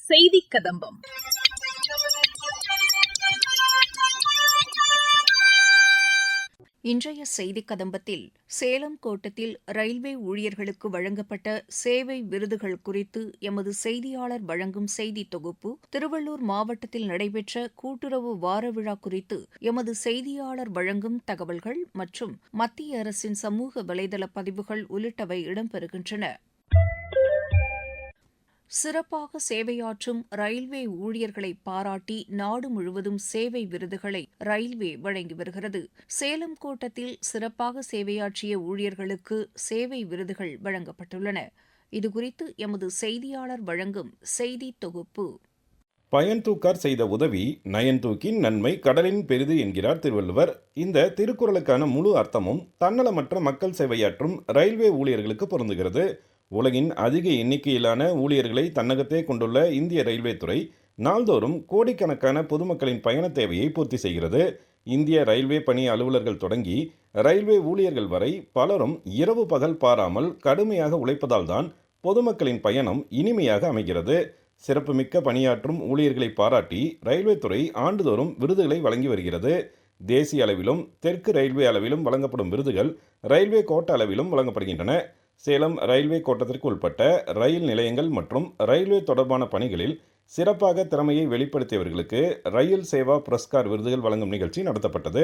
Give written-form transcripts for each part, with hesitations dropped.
செய்தி கதம்பம். இன்றைய செய்தி கதம்பத்தில் சேலம் கோட்டத்தில் ரயில்வே ஊழியர்களுக்கு வழங்கப்பட்ட சேவை விருதுகள் குறித்து எமது செய்தியாளர் வழங்கும் செய்தி தொகுப்பு, திருவள்ளூர் மாவட்டத்தில் நடைபெற்ற கூட்டுறவு வார விழா குறித்து எமது செய்தியாளர் வழங்கும் தகவல்கள் மற்றும் மத்திய அரசின் சமூக வலைதள பதிவுகள் உள்ளிட்டவை இடம்பெறுகின்றன. சிறப்பாக சேவையாற்றும் ரயில்வே ஊழியர்களை பாராட்டி நாடு முழுவதும் சேவை விருதுகளை ரயில்வே வழங்கி வருகிறது. சேலம் கோட்டத்தில் சிறப்பாக சேவையாற்றிய ஊழியர்களுக்கு சேவை விருதுகள் வழங்கப்பட்டுள்ளன. இதுகுறித்து எமது செய்தியாளர் வழங்கும் செய்தி தொகுப்பு. பயன்தூக்கார் செய்த உதவி நயன்தூக்கின் நன்மை கடலின் பெரிது என்கிறார் திருவள்ளுவர். இந்த திருக்குறளுக்கான முழு அர்த்தமும் தன்னலமற்ற மக்கள் சேவையாற்றும் ரயில்வே ஊழியர்களுக்கு பொருந்துகிறது. உலகின் அதிக எண்ணிக்கையிலான ஊழியர்களை தன்னகத்தே கொண்டுள்ள இந்திய ரயில்வே துறை நாள்தோறும் கோடிக்கணக்கான பொதுமக்களின் பயண தேவையை பூர்த்தி செய்கிறது. இந்திய ரயில்வே பணி அலுவலர்கள் தொடங்கி ரயில்வே ஊழியர்கள் வரை பலரும் இரவு பகல் பாராமல் கடுமையாக உழைப்பதால் தான் பொதுமக்களின் பயணம் இனிமையாக அமைகிறது. சிறப்புமிக்க பணியாற்றும் ஊழியர்களை பாராட்டி ரயில்வே துறை ஆண்டுதோறும் விருதுகளை வழங்கி வருகிறது. தேசிய அளவிலும் தெற்கு ரயில்வே அளவிலும் வழங்கப்படும் விருதுகள் ரயில்வே கோட்ட அளவிலும் வழங்கப்படுகின்றன. சேலம் ரயில்வே கோட்டத்திற்கு உட்பட்ட ரயில் நிலையங்கள் மற்றும் ரயில்வே தொடர்பான பணிகளில் சிறப்பாக திறமையை வெளிப்படுத்தியவர்களுக்கு ரயில் சேவா புரஸ்கார் விருதுகள் வழங்கும் நிகழ்ச்சி நடத்தப்பட்டது.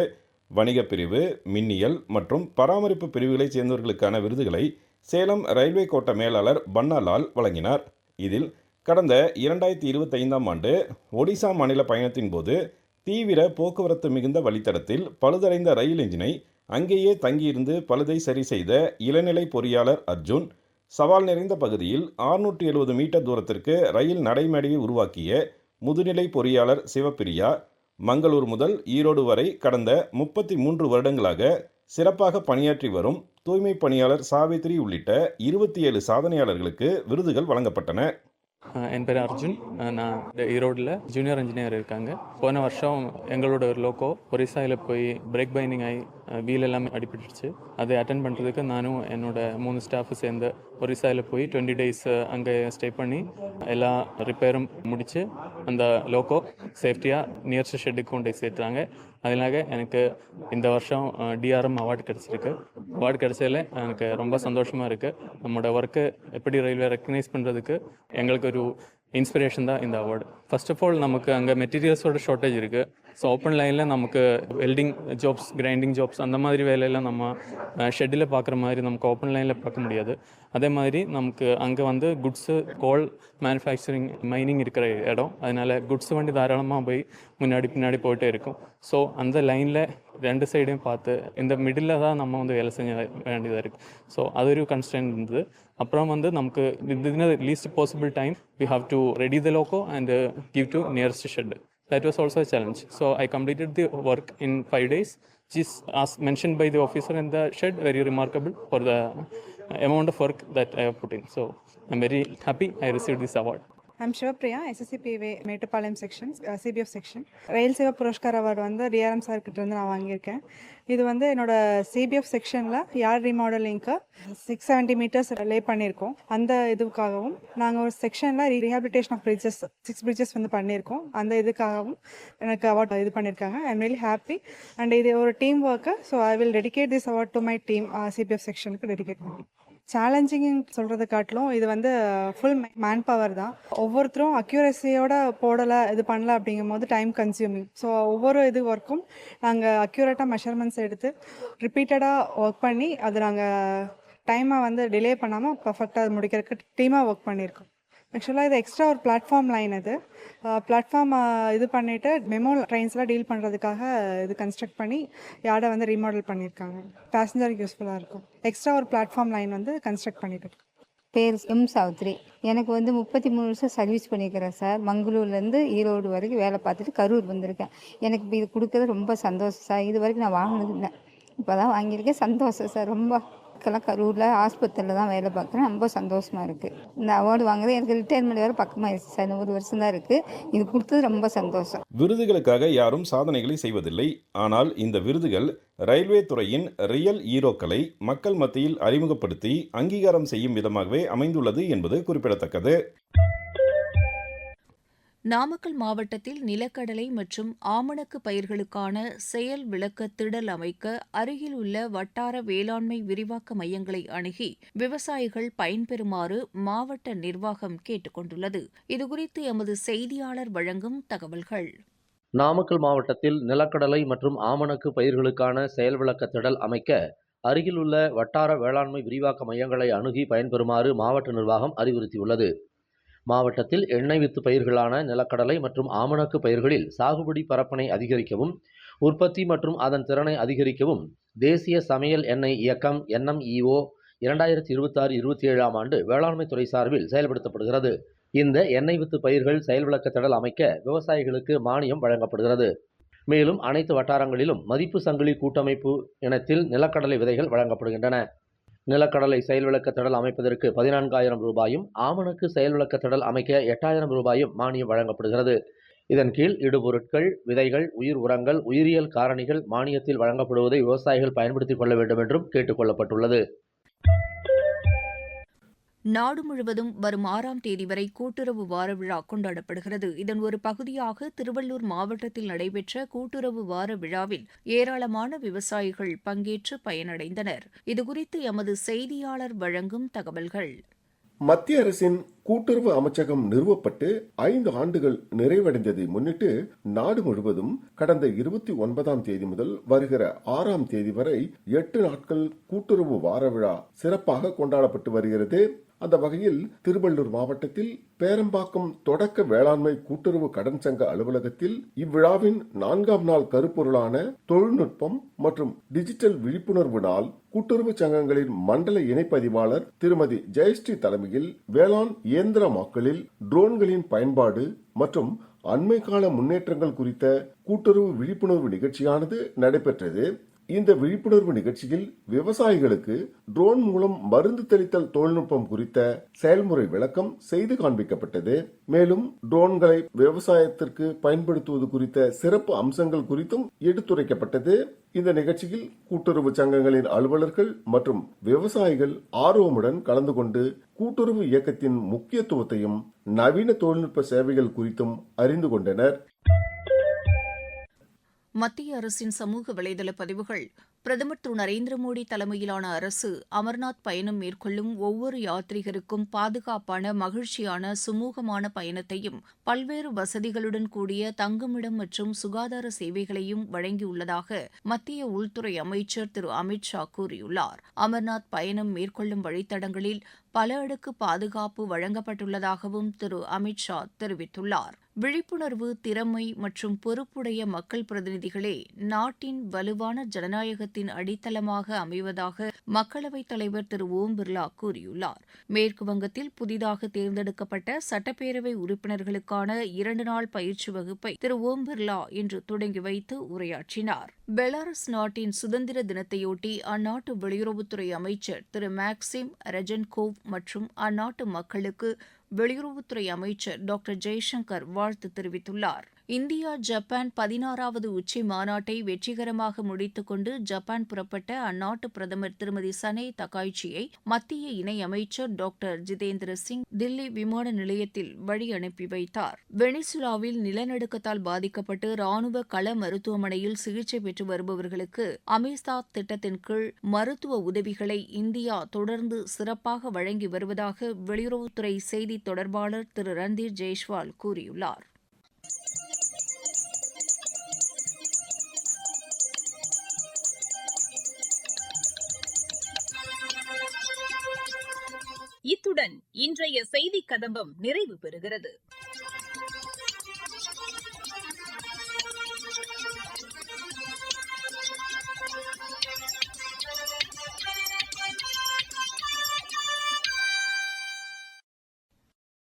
வணிக பிரிவு, மின்னியல் மற்றும் பராமரிப்பு பிரிவுகளைச் சேர்ந்தவர்களுக்கான விருதுகளை சேலம் ரயில்வே கோட்ட மேலாளர் பன்னாலால் வழங்கினார். இதில் கடந்த 2025ஆம் ஆண்டு ஒடிசா மாநில பயணத்தின் போது தீவிர போக்குவரத்து மிகுந்த வழித்தடத்தில் பழுதடைந்த ரயில் என்ஜினை அங்கேயே தங்கியிருந்து பழுதை சரி செய்த இளநிலை பொறியாளர் அர்ஜுன், சவால் நிறைந்த பகுதியில் 670 மீட்டர் தூரத்திற்கு ரயில் நடைமேடையை உருவாக்கிய முதுநிலை பொறியாளர் சிவப்பிரியா, மங்களூர் முதல் ஈரோடு வரை கடந்த 33 வருடங்களாக சிறப்பாக பணியாற்றி வரும் தூய்மை பணியாளர் சாவித்ரி உள்ளிட்ட 27 சாதனையாளர்களுக்கு விருதுகள் வழங்கப்பட்டன. என் பேர் அர்ஜுன். நான் ஈரோடில் ஜூனியர் இன்ஜினியர் இருக்காங்க. போன வருஷம் எங்களோட ஒரு லோக்கோ ஒரிசாவில் போய் பிரேக் பைண்டிங் ஆகி வீல் எல்லாமே அடிபட்டுருச்சு. அதை அட்டென்ட் பண்ணுறதுக்கு நானும் என்னோட 3 ஸ்டாஃபு சேர்ந்து ஒரிசாவில் போய் 20 days அங்கே ஸ்டே பண்ணி எல்லா ரிப்பேரும் முடித்து அந்த லோக்கோ சேஃப்டியாக நியர்ஸ்ட் ஷெட்டுக்கு கொண்டு சேர்த்துறாங்க. அதனால எனக்கு இந்த வருஷம் டிஆர்எம் அவார்டு கிடச்சிருக்கு. அவார்டு கிடச்சதில் எனக்கு ரொம்ப சந்தோஷமாக இருக்குது. நம்மளோட ஒர்க்கு எப்படி ரயில்வே ரெக்கக்னைஸ் பண்ணுறதுக்கு எங்களுக்கு ஒரு இன்ஸ்பிரேஷன் தான் இந்த அவார்டு. ஃபர்ஸ்ட் ஆஃப் ஆல் நமக்கு அங்கே மெட்டீரியல்ஸோட ஷார்ட்டேஜ் இருக்குது. ஸோ ஓப்பன் லைனில் நமக்கு வெல்டிங் ஜாப்ஸ், கிரைண்டிங் ஜாப்ஸ் அந்த மாதிரி வேலையெல்லாம் நம்ம ஷெட்டில் பார்க்குற மாதிரி நமக்கு ஓப்பன் லைனில் பார்க்க முடியாது. அதே மாதிரி நமக்கு அங்கே வந்து குட்ஸு, கோல் மேனுஃபேக்சரிங், மைனிங் இருக்கிற இடம். அதனால் குட்ஸ் வண்டி தாராளமாக போய் பின்னாடி போயிட்டே இருக்கும். ஸோ அந்த லைனில் 2 சைடையும் பார்த்து இந்த மிடில் தான் நம்ம வந்து வேலை செஞ்ச வேண்டியதாக இருக்குது. ஸோ அது ஒரு கன்ஸ்ட்ரெயின்ட் இருந்தது. அப்புறம் வந்து நமக்கு within the least possible time we have to ready the loco and give to nearest shed. That was also a challenge. So I completed the work in 5 days, which is, as mentioned by the officer in the shed, very remarkable for the amount of work that I have put in. So I'm very happy I received this award. I'm Shivapriya, SSCPV Mettupalayam section, CBF section. Rail Seva Puraskar award வந்து DRM sir கிட்ட இருந்து நான் வாங்கியிருக்கேன். இது வந்து என்னோட CBF செக்ஷனில் yard ரீமாடலிங்க்கு 670 meters லே பண்ணியிருக்கோம். அந்த இதுக்காகவும் நாங்கள் ஒரு செக்ஷனில் ரீஹாபிலிட்டேஷன் ஆஃப் பிரிட்ஜஸ் 6 bridges வந்து பண்ணியிருக்கோம். அந்த இதுக்காகவும் எனக்கு அவார்ட் இது பண்ணியிருக்காங்க. I am really happy. And இது ஒரு team work. So I will dedicate this award to my team. CBF செக்ஷனுக்கு டெடிகேட் பண்ணி சேலஞ்சிங் சொல்கிறத காட்டிலும் இது வந்து ஃபுல் மேன் பவர் தான். ஒவ்வொருத்தரும் அக்யூரஸியோட போடலை, இது பண்ணல அப்படிங்கும் போது டைம் கன்சியூமிங். ஸோ ஒவ்வொரு இது ஒர்க்கும் நாங்கள் அக்யூரேட்டாக மெஷர்மெண்ட்ஸ் எடுத்து ரிப்பீட்டடாக ஒர்க் பண்ணி அது நாங்கள் டைமை வந்து டிலே பண்ணாமல் பர்ஃபெக்டாக அது முடிக்கிறதுக்கு டீமாக ஒர்க் பண்ணியிருக்கோம். ஆக்சுவலாக இது எக்ஸ்ட்ரா ஒரு பிளாட்ஃபார்ம் லைன். இது பிளாட்ஃபார்ம் இது பண்ணிவிட்டு மெமோ ட்ரெயின்ஸ்லாம் டீல் பண்ணுறதுக்காக இது கன்ஸ்ட்ரக்ட் பண்ணி யார்டை வந்து ரீமாடல் பண்ணியிருக்காங்க. பேசஞ்சருக்கு யூஸ்ஃபுல்லாக இருக்கும். எக்ஸ்ட்ரா ஒரு பிளாட்ஃபார்ம் லைன் வந்து கன்ஸ்ட்ரக்ட் பண்ணிட்டு. பேர் எம் சாவித்ரி. எனக்கு வந்து 33 வருஷம் சர்வீஸ் பண்ணியிருக்கிறேன் சார். மங்களூர்லேருந்து ஈரோடு வரைக்கும் வேலை பார்த்துட்டு கரூர் வந்திருக்கேன். எனக்கு இது கொடுக்கறது ரொம்ப சந்தோஷம் சார். இது வரைக்கும் நான் வாங்கினது இல்லை, இப்போ தான் வாங்கியிருக்கேன். சந்தோஷம் சார். ரொம்ப கரூரில் ஆஸ்பத்திரியில் தான் வேலை பார்க்குறேன். ரொம்ப சந்தோஷமாக இருக்குது. இந்த அவார்டு வாங்குறது எனக்கு ரிட்டையர்மெண்ட் வேறு பக்கமாகிடுச்சு சார். 1 வருஷம் தான் இருக்குது. இது கொடுத்தது ரொம்ப சந்தோஷம். விருதுகளுக்காக யாரும் சாதனைகளை செய்வதில்லை. ஆனால் இந்த விருதுகள் ரயில்வே துறையின் ரியல் ஹீரோக்களை மக்கள் மத்தியில் அறிமுகப்படுத்தி அங்கீகாரம் செய்யும் விதமாகவே அமைந்துள்ளது என்பது குறிப்பிடத்தக்கது. நாமக்கல் மாவட்டத்தில் நிலக்கடலை மற்றும் ஆமணக்கு பயிர்களுக்கான செயல் விளக்க திடல் அமைக்க அருகில் உள்ள வட்டார வேளாண்மை விரிவாக்க மையங்களை அணுகி விவசாயிகள் பயன்பெறுமாறு மாவட்ட நிர்வாகம் கேட்டுக் கொண்டுள்ளது. இதுகுறித்து எமது செய்தியாளர் வழங்கும் தகவல்கள். நாமக்கல் மாவட்டத்தில் நிலக்கடலை மற்றும் ஆமணக்கு பயிர்களுக்கான செயல் விளக்க திடல் அமைக்க அருகிலுள்ள வட்டார வேளாண்மை விரிவாக்க மையங்களை அணுகி பயன்பெறுமாறு மாவட்ட நிர்வாகம் அறிவுறுத்தியுள்ளது. மாவட்டத்தில் எண்ணெய் வித்து பயிர்களான நிலக்கடலை மற்றும் ஆமணக்கு பயிர்களில் சாகுபடி பரப்பனை அதிகரிக்கவும் உற்பத்தி மற்றும் அதன் திறனை அதிகரிக்கவும் தேசிய சமையல் எண்ணெய் இயக்கம் NMEO 2026-27 ஆண்டு வேளாண்மை துறை சார்பில் செயல்படுத்தப்படுகிறது. இந்த எண்ணெய் வித்து பயிர்கள் செயல் விளக்க திடல் அமைக்க விவசாயிகளுக்கு மானியம் வழங்கப்படுகிறது. மேலும் அனைத்து வட்டாரங்களிலும் மதிப்பு சங்கிலி கூட்டமைப்பு இனத்தில் நிலக்கடலை விதைகள் வழங்கப்படுகின்றன. நிலக்கடலை செயல் விளக்க திடல் அமைப்பதற்கு 14,000 ரூபாயும் ஆமணக்கு செயல் விளக்க திடல் அமைக்க 8,000 ரூபாயும் மானியம் வழங்கப்படுகிறது. இதன் கீழ் இடுபொருட்கள், விதைகள், உயிர் உரங்கள், உயிரியல் காரணிகள் மானியத்தில் வழங்கப்படுவதை விவசாயிகள் பயன்படுத்திக் கொள்ள வேண்டும் என்றும் கேட்டுக் கொள்ளப்பட்டுள்ளது. நாடு முழுவதும் வரும் 6ஆம் தேதி வரை கூட்டுறவு வார விழா கொண்டாடப்படுகிறது. இதன் ஒரு பகுதியாக திருவள்ளூர் மாவட்டத்தில் நடைபெற்ற கூட்டுறவு வார விழாவில் ஏராளமான விவசாயிகள் பங்கேற்று பயனடைந்தனர். இதுகுறித்து எமது செய்தியாளர் வழங்கும் தகவல்கள். மத்திய அரசின் கூட்டுறவு அமைச்சகம் நிறுவப்பட்டு 5 ஆண்டுகள் நிறைவடைந்ததை முன்னிட்டு நாடு முழுவதும் கடந்த 29ஆம் தேதி முதல் வருகிற 6ஆம் தேதி வரை 8 நாட்கள் கூட்டுறவு வார விழா சிறப்பாக கொண்டாடப்பட்டு வருகிறது. அந்த வகையில் திருவள்ளூர் மாவட்டத்தில் பேரம்பாக்கம் தொடக்க வேளாண்மை கூட்டுறவு கடன் சங்க அலுவலகத்தில் இவ்விழாவின் 4ஆம் நாள் கருப்பொருளான தொழில்நுட்பம் மற்றும் டிஜிட்டல் விழிப்புணர்வு நாள் கூட்டுறவு சங்கங்களின் மண்டல இணைப்பதிவாளர் திருமதி ஜெயஸ்ரீ தலைமையில் வேளாண் இயந்திரமாக்கலில் ட்ரோன்களின் பயன்பாடு மற்றும் அண்மை கால முன்னேற்றங்கள் குறித்த கூட்டுறவு விழிப்புணர்வு நிகழ்ச்சியானது நடைபெற்றது. இந்த விழிப்புணர்வு நிகழ்ச்சியில் விவசாயிகளுக்கு ட்ரோன் மூலம் மருந்து தெளித்தல் தொழில்நுட்பம் குறித்த செயல்முறை விளக்கம் செய்து காண்பிக்கப்பட்டது. மேலும் ட்ரோன்களை விவசாயத்திற்கு பயன்படுத்துவது குறித்த சிறப்பு அம்சங்கள் குறித்தும் எடுத்துரைக்கப்பட்டது. இந்த நிகழ்ச்சியில் கூட்டுறவு சங்கங்களின் அலுவலர்கள் மற்றும் விவசாயிகள் ஆர்வமுடன் கலந்து கொண்டு கூட்டுறவு இயக்கத்தின் முக்கியத்துவத்தையும் நவீன தொழில்நுட்ப சேவைகள் குறித்தும் அறிந்து கொண்டனர். மத்திய அரசின் சமூக வலைதள பதிவுகள். பிரதமர் திரு நரேந்திர மோடி தலைமையிலான அரசு அமர்நாத் பயணம் மேற்கொள்ளும் ஒவ்வொரு யாத்ரீகருக்கும் பாதுகாப்பான, மகிழ்ச்சியான, சுமூகமான பயணத்தையும் பல்வேறு வசதிகளுடன் கூடிய தங்குமிடம் மற்றும் சுகாதார சேவைகளையும் வழங்கியுள்ளதாக மத்திய உள்துறை அமைச்சர் திரு அமித் ஷா கூறியுள்ளார். அமர்நாத் பயணம் மேற்கொள்ளும் வழித்தடங்களில் பல அடுக்கு பாதுகாப்பு வழங்கப்பட்டுள்ளதாகவும் திரு அமித் ஷா தெரிவித்துள்ளார். விழிப்புணர்வு, திறமை மற்றும் பொறுப்புடைய மக்கள் பிரதிநிதிகளே நாட்டின் வலுவான ஜனநாயகத்தின் அடித்தளமாக அமைவதாக மக்களவைத் தலைவர் திரு ஓம் பிர்லா கூறியுள்ளார். மேற்கு வங்கத்தில் புதிதாக தேர்ந்தெடுக்கப்பட்ட சட்டப்பேரவை உறுப்பினர்களுக்கான 2 நாள் பயிற்சி வகுப்பை திரு ஓம் பிர்லா இன்று தொடங்கி வைத்து உரையாற்றினார். பெலாரஸ் நாட்டின் சுதந்திர தினத்தையொட்டி அந்நாட்டு வெளியுறவுத்துறை அமைச்சர் திரு மேக்சிம் ரெஜன்கோவ் மற்றும் அந்நாட்டு மக்களுக்கு வெளியுறவுத்துறை அமைச்சர் டாக்டர் ஜெய்சங்கர் வாழ்த்து தெரிவித்துள்ளார். இந்தியா ஜப்பான் 16வது உச்சி மாநாட்டை வெற்றிகரமாக முடித்துக் கொண்டு ஜப்பான் புறப்பட்ட அந்நாட்டு பிரதமர் திருமதி சனே தகாய்ச்சியை மத்திய இணையமைச்சர் டாக்டர் ஜிதேந்திர சிங் தில்லி விமான நிலையத்தில் வழி அனுப்பி வைத்தார். வெனிசுலாவில் நிலநடுக்கத்தால் பாதிக்கப்பட்டு ராணுவ கள மருத்துவமனையில் சிகிச்சை பெற்று வருபவர்களுக்கு அமிர்தாத் திட்டத்தின் கீழ் மருத்துவ உதவிகளை இந்தியா தொடர்ந்து சிறப்பாக வழங்கி வருவதாக வெளியுறவுத்துறை செய்தி தொடர்பாளர் திரு ரந்தீர் ஜெய்ஸ்வால் கூறியுள்ளார். இத்துடன் இன்றைய செய்திக் கதம்பம் நிறைவு பெறுகிறது.